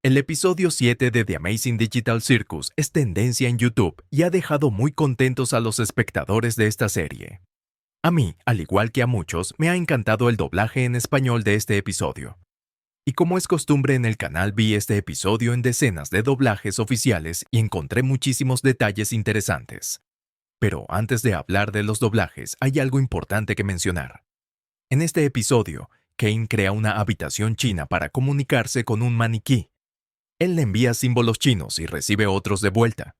El episodio 7 de The Amazing Digital Circus es tendencia en YouTube y ha dejado muy contentos a los espectadores de esta serie. A mí, al igual que a muchos, me ha encantado el doblaje en español de este episodio. Y como es costumbre en el canal, vi este episodio en decenas de doblajes oficiales y encontré muchísimos detalles interesantes. Pero antes de hablar de los doblajes, hay algo importante que mencionar. En este episodio, Kane crea una habitación china para comunicarse con un maniquí. Él le envía símbolos chinos y recibe otros de vuelta.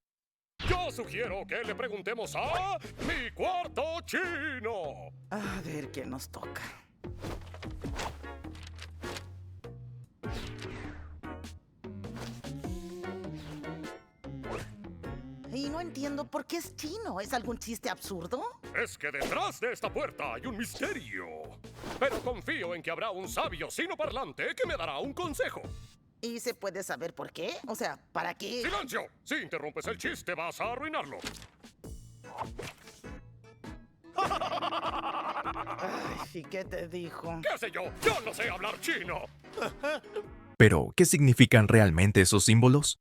Yo sugiero que le preguntemos a mi cuarto chino. A ver qué nos toca. Y no entiendo por qué es chino. ¿Es algún chiste absurdo? Es que detrás de esta puerta hay un misterio. Pero confío en que habrá un sabio sinoparlante que me dará un consejo. ¿Y se puede saber por qué? O sea, ¿para qué? ¡Silencio! Si interrumpes el chiste, vas a arruinarlo. Ay, ¿y qué te dijo? ¿Qué sé yo? ¡Yo no sé hablar chino! Pero, ¿qué significan realmente esos símbolos?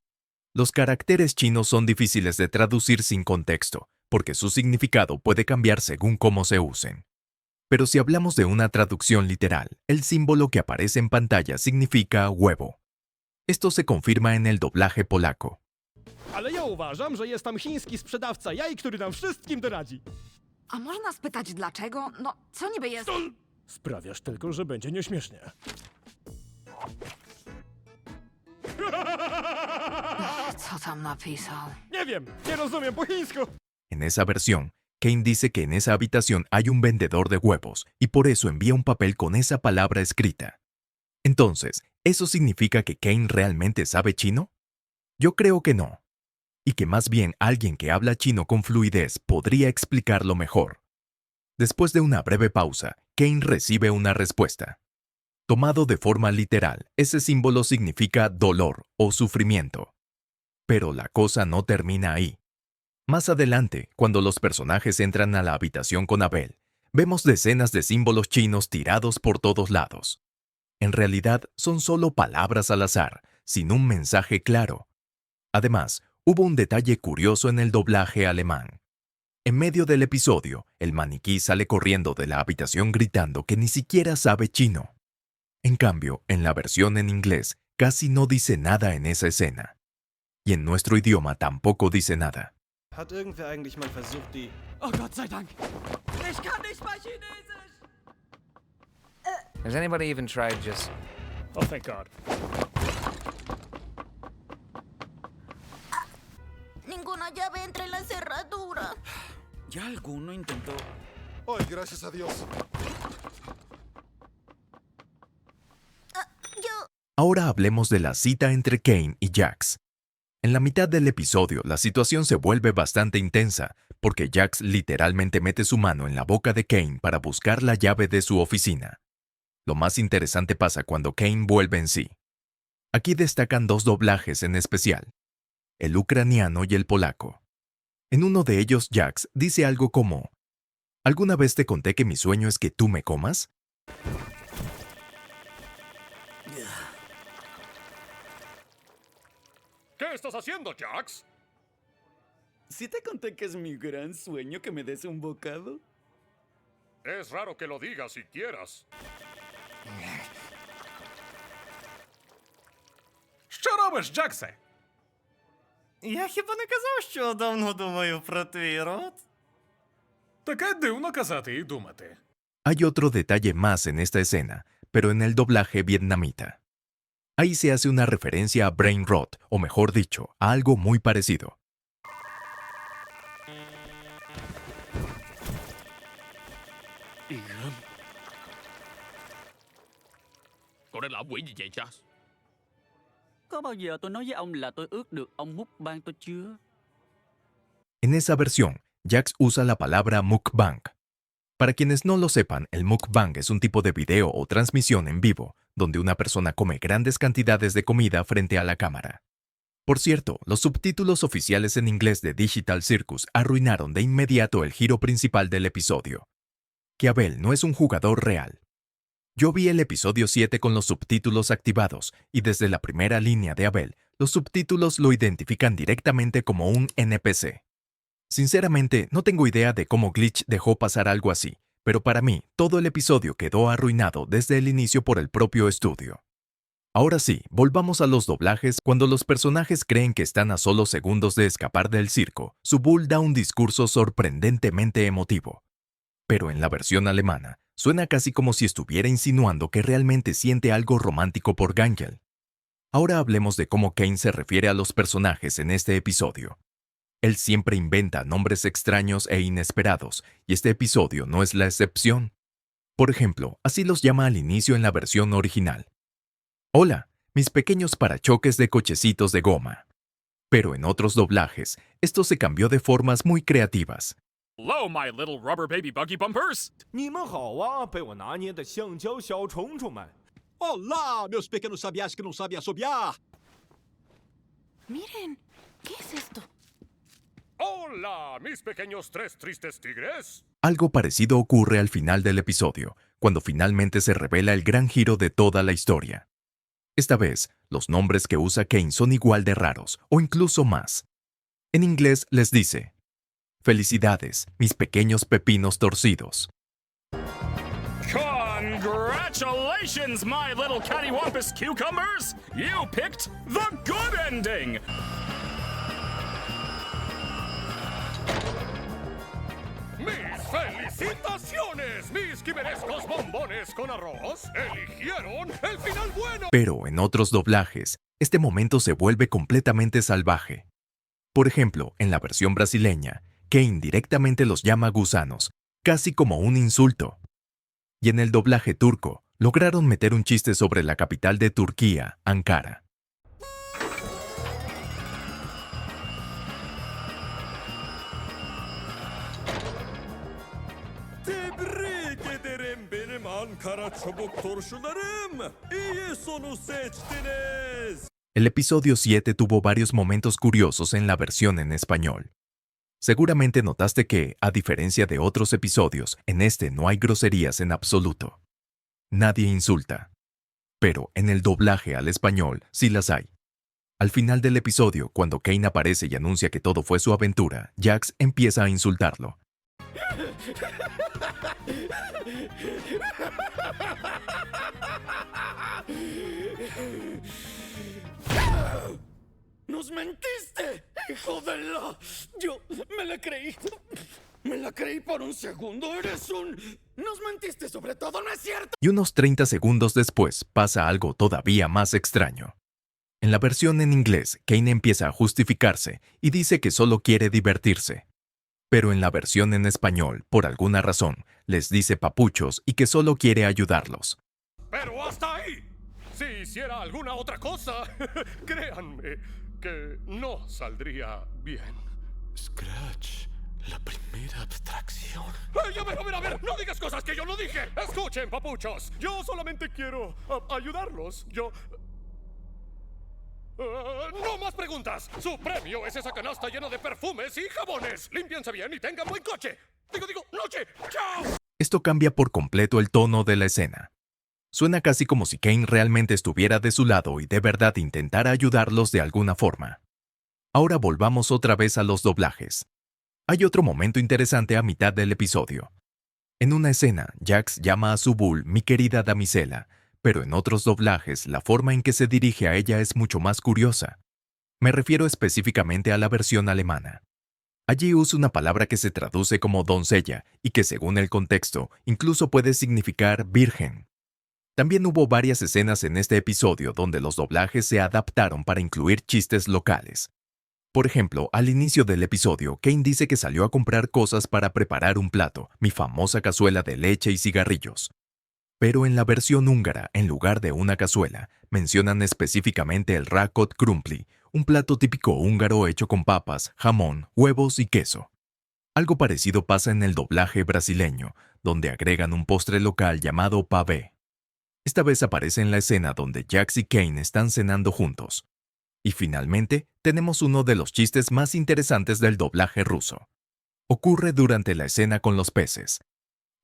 Los caracteres chinos son difíciles de traducir sin contexto, porque su significado puede cambiar según cómo se usen. Pero si hablamos de una traducción literal, el símbolo que aparece en pantalla significa huevo. Esto se confirma en el doblaje polaco. Ale ja uważam, że jest tam chiński sprzedawca jaj, który nam wszystkim doradzi. A można spytać dlaczego? No, co niby jest? Sprawiasz tylko, że będzie nieśmiesznie. Co tam napisał? Nie wiem, nie rozumiem po chińsku. En esa versión, Kane dice que en esa habitación hay un vendedor de huevos y por eso envía un papel con esa palabra escrita. Entonces, ¿eso significa que Kane realmente sabe chino? Yo creo que no. Y que más bien alguien que habla chino con fluidez podría explicarlo mejor. Después de una breve pausa, Kane recibe una respuesta. Tomado de forma literal, ese símbolo significa dolor o sufrimiento. Pero la cosa no termina ahí. Más adelante, cuando los personajes entran a la habitación con Abel, vemos decenas de símbolos chinos tirados por todos lados. En realidad, son solo palabras al azar, sin un mensaje claro. Además, hubo un detalle curioso en el doblaje alemán. En medio del episodio, el maniquí sale corriendo de la habitación gritando que ni siquiera sabe chino. En cambio, en la versión en inglés, casi no dice nada en esa escena. Y en nuestro idioma tampoco dice nada. Hat irgendwer eigentlich mal versucht, die... O, Gott sei Dank. Ich kann nicht mal Chinesisch. Has anybody even tried just... Oh, thank God. Ninguna llave entra en la cerradura. ¿Ya alguno intentó? Ay, gracias a Dios. Yo... Ahora hablemos de la cita entre Kane y Jax. En la mitad del episodio, la situación se vuelve bastante intensa, porque Jax literalmente mete su mano en la boca de Kane para buscar la llave de su oficina. Lo más interesante pasa cuando Kane vuelve en sí. Aquí destacan dos doblajes en especial, el ucraniano y el polaco. En uno de ellos, Jax dice algo como, ¿alguna vez te conté que mi sueño es que tú me comas? ¿Qué estás haciendo, Jax? ¿Sí te conté que es mi gran sueño que me des un bocado? Es raro que lo digas si quieras. Що робиш, Джаксе? Я хіба не казав, що давно думаю про твій рот? Таке дивно казати і думати. Hay otro detalle más en esta escena, pero en el doblaje vietnamita. Ahí se hace una referencia a brain rot, o mejor dicho, a algo muy parecido. Cậu đang làm quỷ gì vậy, Charles? Có bao giờ tôi nói với ông là tôi ước được ông mukbang tôi chưa? En esa versión, Jax usa la palabra mukbang. Para quienes no lo sepan, el mukbang es un tipo de video o transmisión en vivo, donde una persona come grandes cantidades de comida frente a la cámara. Por cierto, los subtítulos oficiales en inglés de Digital Circus arruinaron de inmediato el giro principal del episodio, que Abel no es un jugador real. Yo vi el episodio 7 con los subtítulos activados y desde la primera línea de Abel, los subtítulos lo identifican directamente como un NPC. Sinceramente, no tengo idea de cómo Glitch dejó pasar algo así, pero para mí, todo el episodio quedó arruinado desde el inicio por el propio estudio. Ahora sí, volvamos a los doblajes. Cuando los personajes creen que están a solo segundos de escapar del circo, Subul da un discurso sorprendentemente emotivo. Pero en la versión alemana, suena casi como si estuviera insinuando que realmente siente algo romántico por Gangel. Ahora hablemos de cómo Kane se refiere a los personajes en este episodio. Él siempre inventa nombres extraños e inesperados, y este episodio no es la excepción. Por ejemplo, así los llama al inicio en la versión original. Hola, mis pequeños parachoques de cochecitos de goma. Pero en otros doblajes, esto se cambió de formas muy creativas. Hello, my little rubber baby buggy bumpers. 你们好啊，被我拿捏的橡胶小虫虫们。Olá, meus pequenos sabiás que não sabem assobiar. Miren, ¿qué es esto? Hola, mis pequeños tres tristes tigres. Algo parecido ocurre al final del episodio, cuando finalmente se revela el gran giro de toda la historia. Esta vez, los nombres que usa Kane son igual de raros, o incluso más. En inglés les dice: Felicidades, mis pequeños pepinos torcidos. Congratulations, my little cattywampus cucumbers! You picked the good ending! ¡Mis felicitaciones! Mis quimerescos bombones con arroz eligieron el final bueno. Pero en otros doblajes, este momento se vuelve completamente salvaje. Por ejemplo, en la versión brasileña, Kane directamente los llama gusanos, casi como un insulto. Y en el doblaje turco, lograron meter un chiste sobre la capital de Turquía, Ankara. Tebrik ederim benim Ankara çubuk turşularım. İyi sonu seçtiniz. El episodio 7 tuvo varios momentos curiosos en la versión en español. Seguramente notaste que, a diferencia de otros episodios, en este no hay groserías en absoluto. Nadie insulta. Pero en el doblaje al español sí las hay. Al final del episodio, cuando Kane aparece y anuncia que todo fue su aventura, Jax empieza a insultarlo. ¡Nos mentiste, hijo de la... Yo me la creí. Me la creí por un segundo. Eres un... Nos mentiste sobre todo, ¿no es cierto? Y unos 30 segundos después pasa algo todavía más extraño. En la versión en inglés, Kane empieza a justificarse y dice que solo quiere divertirse. Pero en la versión en español, por alguna razón, les dice papuchos y que solo quiere ayudarlos. Pero hasta ahí. Si hiciera alguna otra cosa, créanme que no saldría bien. Scratch, la primera abstracción. ¡Ay, a ver! ¡No digas cosas que yo no dije! Escuchen, papuchos. Yo solamente quiero ayudarlos. ¡No más preguntas! Su premio es esa canasta llena de perfumes y jabones. Límpiense bien y tengan buen coche. Digo, noche. ¡Chao! Esto cambia por completo el tono de la escena. Suena casi como si Kane realmente estuviera de su lado y de verdad intentara ayudarlos de alguna forma. Ahora volvamos otra vez a los doblajes. Hay otro momento interesante a mitad del episodio. En una escena, Jax llama a Subul mi querida damisela, pero en otros doblajes la forma en que se dirige a ella es mucho más curiosa. Me refiero específicamente a la versión alemana. Allí usa una palabra que se traduce como doncella y que según el contexto incluso puede significar virgen. También hubo varias escenas en este episodio donde los doblajes se adaptaron para incluir chistes locales. Por ejemplo, al inicio del episodio, Kane dice que salió a comprar cosas para preparar un plato, mi famosa cazuela de leche y cigarrillos. Pero en la versión húngara, en lugar de una cazuela, mencionan específicamente el rakot krumpli, un plato típico húngaro hecho con papas, jamón, huevos y queso. Algo parecido pasa en el doblaje brasileño, donde agregan un postre local llamado pavé. Esta vez aparece en la escena donde Jax y Kane están cenando juntos. Y finalmente, tenemos uno de los chistes más interesantes del doblaje ruso. Ocurre durante la escena con los peces.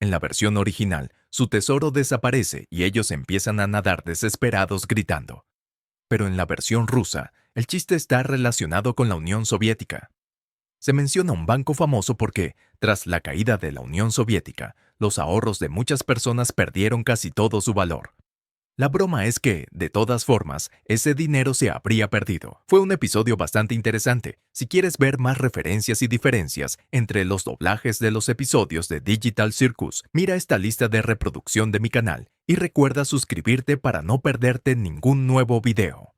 En la versión original, su tesoro desaparece y ellos empiezan a nadar desesperados gritando. Pero en la versión rusa, el chiste está relacionado con la Unión Soviética. Se menciona un banco famoso porque, tras la caída de la Unión Soviética, los ahorros de muchas personas perdieron casi todo su valor. La broma es que, de todas formas, ese dinero se habría perdido. Fue un episodio bastante interesante. Si quieres ver más referencias y diferencias entre los doblajes de los episodios de Digital Circus, mira esta lista de reproducción de mi canal y recuerda suscribirte para no perderte ningún nuevo video.